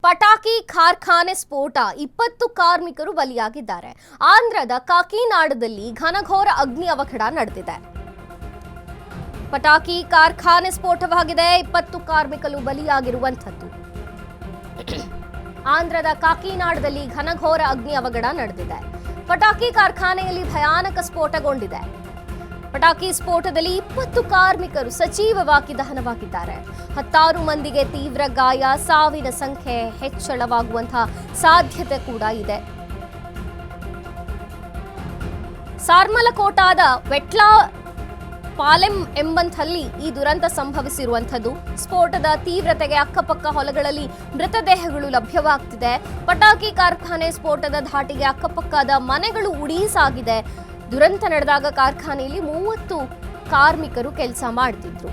ಪಟಾಕಿ ಕಾರ್ಖಾನೆ ಸ್ಫೋಟ 20 ಕಾರ್ಮಿಕರು ಬಲಿಯಾಗಿದ್ದಾರೆ. ಆಂಧ್ರದ ಕಾಕಿನಾಡದಲ್ಲಿ ಘನಘೋರ ಅಗ್ನಿ ಅವಘಡ ನಡೆದಿದೆ. ಪಟಾಕಿ ಕಾರ್ಖಾನೆ ಸ್ಫೋಟವಾಗಿದೆ. 20 ಕಾರ್ಮಿಕರು ಬಲಿಯಾಗಿರುವಂತದ್ದು. ಆಂಧ್ರದ ಕಾಕಿನಾಡದಲ್ಲಿ ಘನಘೋರ ಅಗ್ನಿ ಅವಘಡ ನಡೆದಿದೆ. ಪಟಾಕಿ ಕಾರ್ಖಾನೆಯಲ್ಲಿ ಭಯಾನಕ ಸ್ಫೋಟಗೊಂಡಿದೆ. ಪಟಾಕಿ ಸ್ಫೋಟದಲ್ಲಿ 20 ಕಾರ್ಮಿಕರು ಸಜೀವವಾಗಿ ದಹನವಾಗಿದ್ದಾರೆ. 10 ಮಂದಿಗೆ ತೀವ್ರ ಗಾಯ, ಸಾವಿನ ಸಂಖ್ಯೆ ಹೆಚ್ಚಳವಾಗುವಂತಹ ಸಾಧ್ಯತೆ ಕೂಡ ಇದೆ. ಸಾರ್ಮಲಕೋಟಾದ ವೆಟ್ಲಾ ಪಾಲೆಂ ಎಂಬಂಥಲ್ಲಿ ಈ ದುರಂತ ಸಂಭವಿಸಿರುವಂಥದ್ದು. ಸ್ಫೋಟದ ತೀವ್ರತೆಗೆ ಅಕ್ಕಪಕ್ಕ ಹೊಲಗಳಲ್ಲಿ ಮೃತದೇಹಗಳು ಲಭ್ಯವಾಗ್ತಿದೆ. ಪಟಾಕಿ ಕಾರ್ಖಾನೆ ಸ್ಫೋಟದ ಧಾಟಿಗೆ ಅಕ್ಕಪಕ್ಕದ ಮನೆಗಳು ಉಡಿ ಸಾಗಿದೆ. ದುರಂತ ನಡೆದಾಗ ಕಾರ್ಖಾನೆಯಲ್ಲಿ 30 ಕಾರ್ಮಿಕರು ಕೆಲಸ ಮಾಡ್ತಿದ್ರು.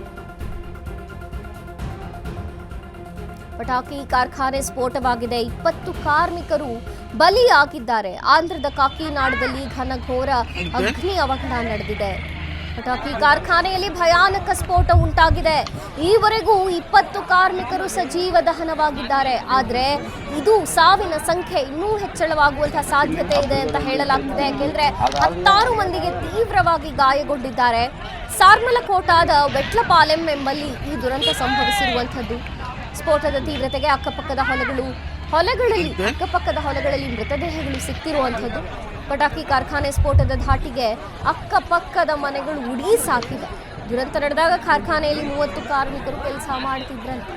ಪಟಾಕಿ ಕಾರ್ಖಾನೆ ಸ್ಫೋಟವಾಗಿದೆ. 20 ಕಾರ್ಮಿಕರು ಬಲಿಯಾಗಿದ್ದಾರೆ. ಆಂಧ್ರದ ಕಾಕಿನಾಡದಲ್ಲಿ ಘನಘೋರ ಅಗ್ನಿ ಅವಘಡ ನಡೆದಿದೆ. ಪಟಾಕಿ ಕಾರ್ಖಾನೆಯಲ್ಲಿ ಭಯಾನಕ ಸ್ಫೋಟ ಉಂಟಾಗಿದೆ. ಈವರೆಗೂ 20 ಕಾರ್ಮಿಕರು ಸಜೀವ ದಹನವಾಗಿದ್ದಾರೆ. ಆದರೆ ಇದು ಸಾವಿನ ಸಂಖ್ಯೆ ಇನ್ನೂ ಹೆಚ್ಚಳವಾಗುವಂತಹ ಸಾಧ್ಯತೆ ಇದೆ ಅಂತ ಹೇಳಲಾಗ್ತಿದೆ. ಯಾಕೆಂದ್ರೆ 10 ಮಂದಿಗೆ ತೀವ್ರವಾಗಿ ಗಾಯಗೊಂಡಿದ್ದಾರೆ. ಸಾರ್ಮಲಕೋಟಾದ ವೆಟ್ಲಪಾಲೆಂ ಎಂಬಲ್ಲಿ ಈ ದುರಂತ ಸಂಭವಿಸಿರುವಂಥದ್ದು. ಸ್ಫೋಟದ ತೀವ್ರತೆಗೆ ಅಕ್ಕಪಕ್ಕದ ಹೊಲಗಳಲ್ಲಿ ಮೃತದೇಹಗಳು ಸಿಕ್ತಿರುವಂಥದ್ದು. ಪಟಾಕಿ ಕಾರ್ಖಾನೆ ಸ್ಫೋಟದ ಧಾಟಿಗೆ ಅಕ್ಕಪಕ್ಕದ ಮನೆಗಳು ಉಡಿ ಸಾಕಿದೆ. ದುರಂತ ನಡೆದಾಗ ಕಾರ್ಖಾನೆಯಲ್ಲಿ 30 ಕಾರ್ಮಿಕರು ಕೆಲಸ ಮಾಡ್ತಿದ್ರಂತೆ.